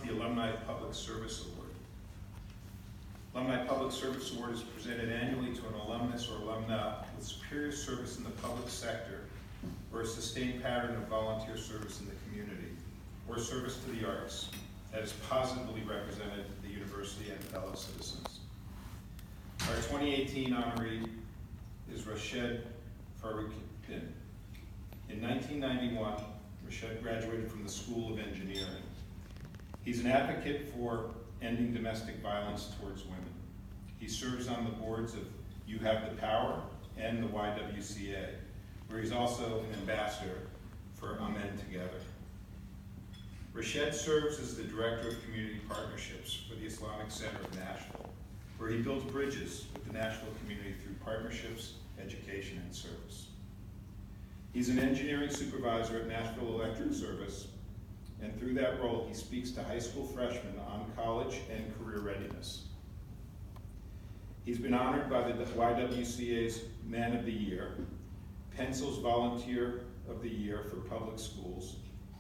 to the Alumni Public Service Award. Alumni Public Service Award is presented annually to an alumnus or alumna with superior service in the public sector or a sustained pattern of volunteer service in the community or service to the arts that has positively represented the university and fellow citizens. Our 2018 honoree is Rashed Fakhruddin. In 1991, Rashed graduated from the School of Engineering. He's an advocate for ending domestic violence towards women. He serves on the boards of You Have the Power and the YWCA, where he's also an ambassador for Amen Together. Rashed serves as the Director of Community Partnerships for the Islamic Center of Nashville, where he builds bridges with the Nashville community through partnerships, education, and service. He's an engineering supervisor at Nashville Electric Service, and through that role, he speaks to high school freshmen on college and career readiness. He's been honored by the YWCA's Man of the Year, Pencil's Volunteer of the Year for Public Schools,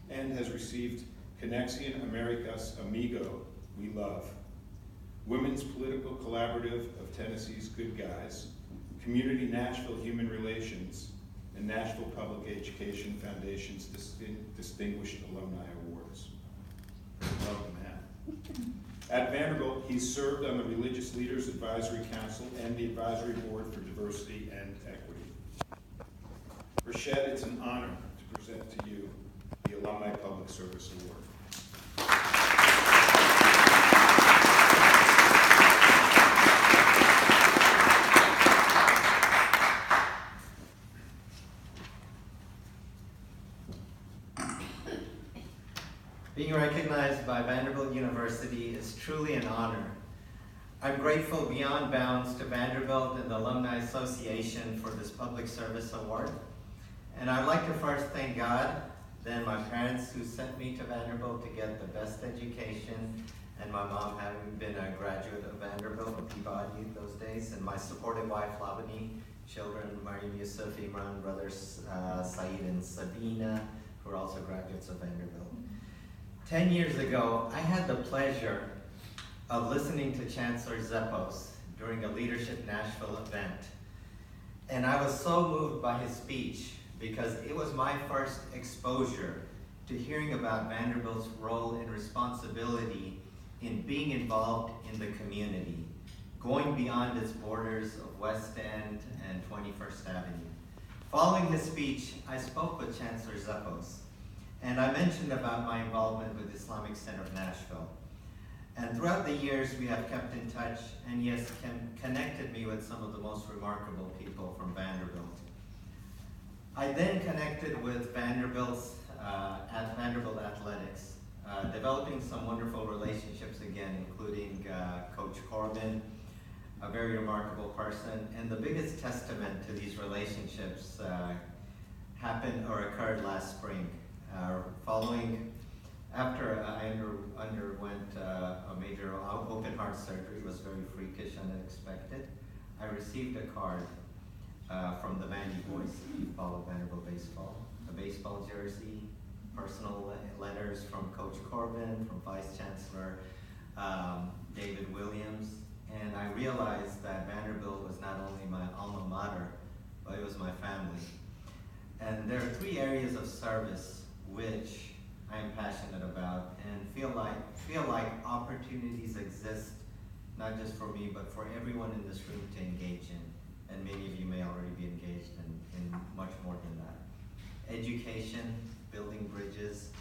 and has received Conexión Americas Amigo We Love, Women's Political Collaborative of Tennessee's Good Guys, Community Nashville Human Relations, and Nashville Public Education Foundation's Distinguished Alumni Awards. Love the man. At Vanderbilt, he's served on the Religious Leaders Advisory Council and the Advisory Board for Diversity and Equity. Rashed, it's an honor to present to you the Alumni Public Service Award. Being recognized by Vanderbilt University is truly an honor. I'm grateful beyond bounds to Vanderbilt and the Alumni Association for this Public Service Award. And I'd like to first thank God, then my parents who sent me to Vanderbilt to get the best education, and my mom having been a graduate of Vanderbilt or Peabody those days, and my supportive wife, Lavani, children, Mariam Yusuf, Imran, brothers, Saeed and Sabina, who are also graduates of Vanderbilt. 10 years ago, I had the pleasure of listening to Chancellor Zeppos during a Leadership Nashville event. And I was so moved by his speech because it was my first exposure to hearing about Vanderbilt's role and responsibility in being involved in the community, going beyond its borders of West End and 21st Avenue. Following his speech, I spoke with Chancellor Zeppos. And I mentioned about my involvement with Islamic Center of Nashville. And throughout the years, we have kept in touch, and he has connected me with some of the most remarkable people from Vanderbilt. I then connected with Vanderbilt Athletics, developing some wonderful relationships again, including Coach Corbin, a very remarkable person. And the biggest testament to these relationships happened or occurred last spring. After I underwent a major open heart surgery, it was very freakish and unexpected, I received a card from the Vandy Boys, who follow Vanderbilt baseball, a baseball jersey, personal letters from Coach Corbin, from Vice Chancellor David Williams, and I realized that Vanderbilt was not only my alma mater, but it was my family. And there are 3 areas of service which I am passionate about and feel like opportunities exist, not just for me, but for everyone in this room to engage in. And many of you may already be engaged in much more than that. Education, building bridges,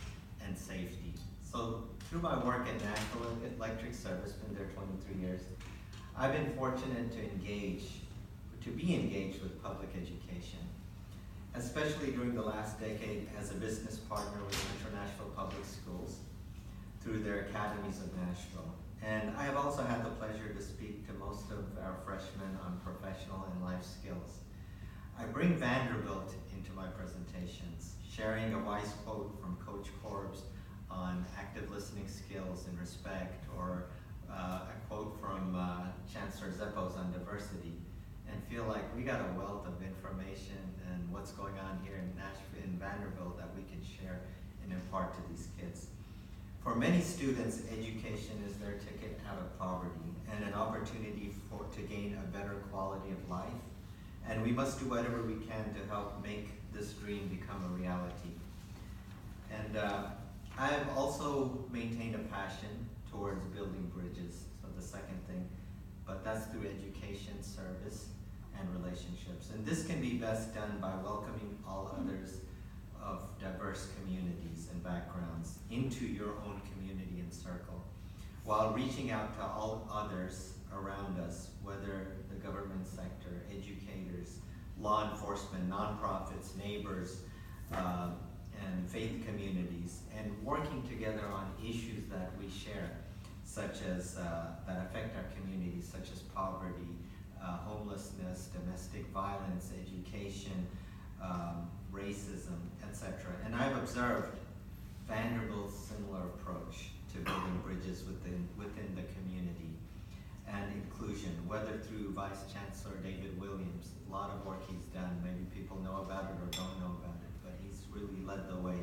and safety. So through my work at Nashville Electric Service, been there 23 years, I've been fortunate to be engaged with public education, especially during the last decade as a business partner with International Public Schools through their academies of Nashville. And I have also had the pleasure to speak to most of our freshmen on professional and life skills. I bring Vanderbilt into my presentations, sharing a wise quote from Coach Corbs on active listening skills and respect, or a quote from Chancellor Zeppos on diversity, and feel like we got a wealth of information and what's going on here in Nashville, in Vanderbilt, that we can share and impart to these kids. For many students, education is their ticket out of poverty and an opportunity to gain a better quality of life. And we must do whatever we can to help make this dream become a reality. And I have also maintained a passion towards building bridges, so the second thing, but that's through education, service, and relationships. And this can be best done by welcoming all others of diverse communities and backgrounds into your own community and circle, while reaching out to all others around us, whether the government sector, educators, law enforcement, nonprofits, neighbors, and faith communities, and working together on issues that we share, such as that affect our communities, such as poverty, homelessness, domestic violence, education, racism, etc. And I've observed Vanderbilt's similar approach to building bridges within the community and inclusion, whether through Vice Chancellor David Williams. A lot of work he's done. Maybe people know about it or don't know about it, but he's really led the way.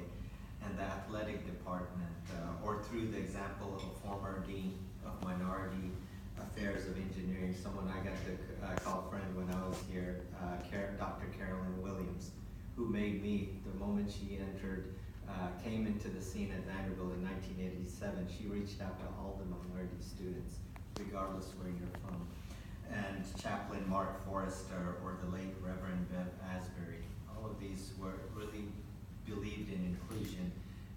And the athletic department, or through the example of a former dean of minority affairs of engineering, someone I got to call friend when I was here, Dr. Carolyn Williams, who made me, the moment she came into the scene at Vanderbilt in 1987, she reached out to all the minority students, regardless where you're from. And Chaplain Mark Forrester, or the late Reverend Bev Asbury, all of these really believed in inclusion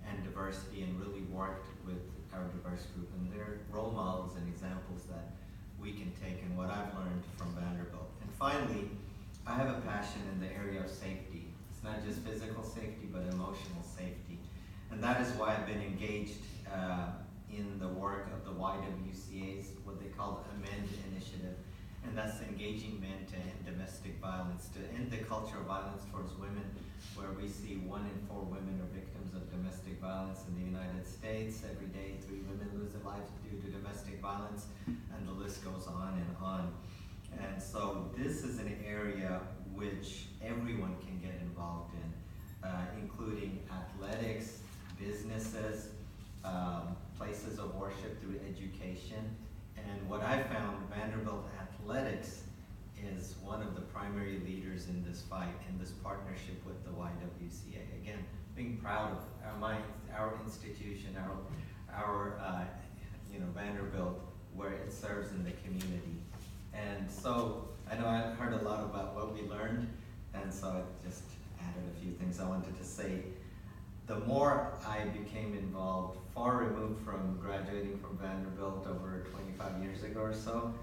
and diversity and really worked with our diverse group. And they're role models and examples that we can take and what I've learned from Vanderbilt. And finally, I have a passion in the area of safety. It's not just physical safety, but emotional safety. And that is why I've been engaged in the work of the YWCA's, what they call the AMEND initiative. And that's engaging men to end domestic violence, to end the culture of violence towards women, where we see 1 in 4 women are victims of domestic violence in the United States. Every day, 3 women lose their lives due to domestic violence, and the list goes on and on. And so this is an area which everyone can get involved in, including athletics, businesses, places of worship through education. And what I found, Vanderbilt Athletics is one of the primary leaders in this fight, in this partnership with the YWCA. Again, being proud of our institution, our Vanderbilt, where it serves in the community. And so I know I heard a lot about what we learned, and so I just added a few things I wanted to say. The more I became involved, far removed from graduating from Vanderbilt over 25 years ago or so,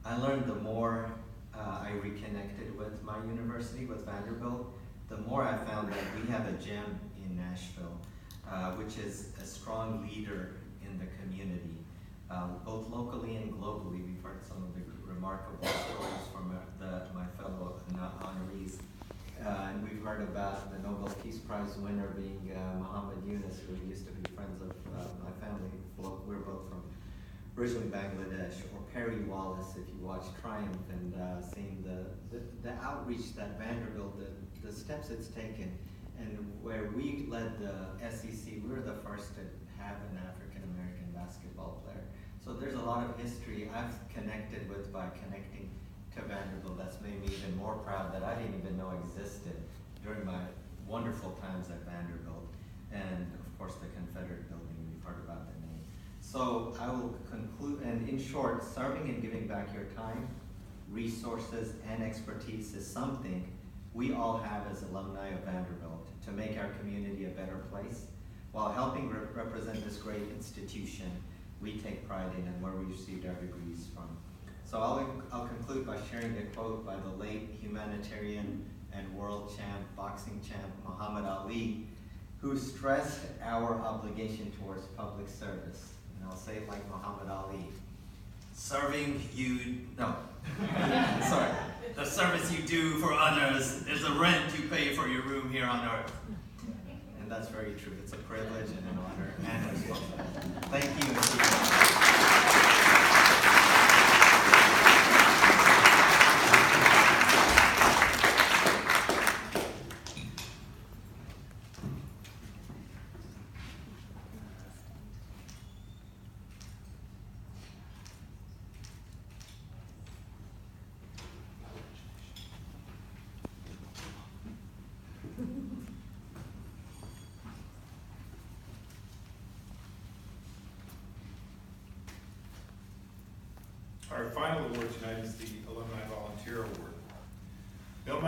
I learned the more I reconnected with my university, with Vanderbilt, the more I found that we have a gem in Nashville, which is a strong leader in the community, both locally and globally. We've heard some of the remarkable stories from my fellow honorees. And we've heard about the Nobel Peace Prize winner being Muhammad Yunus, who used to be friends of my family. We're both from originally Bangladesh. Or Perry Wallace, if you watch Triumph and seeing the outreach that Vanderbilt, the steps it's taken, and where we led the SEC, we were the first to have an African-American basketball player. So there's a lot of history I've connected with by connecting to Vanderbilt. That's made me even more proud that I didn't even know existed during my wonderful times at Vanderbilt. And of course the Confederate building, we've heard about the name. So I will conclude, and in short, serving and giving back your time, resources, and expertise is something we all have as alumni of Vanderbilt to make our community a better place, while helping represent this great institution we take pride in and where we received our degrees from. So I'll conclude by sharing a quote by the late humanitarian and world champ, boxing champ, Muhammad Ali, who stressed our obligation towards public service. And I'll say it like Muhammad Ali. The service you do for others is the rent you pay for your room here on earth. And that's very true. It's a privilege and an honor and a responsibility. Thank you. our final award tonight is the Alumni Volunteer Award. The Alumni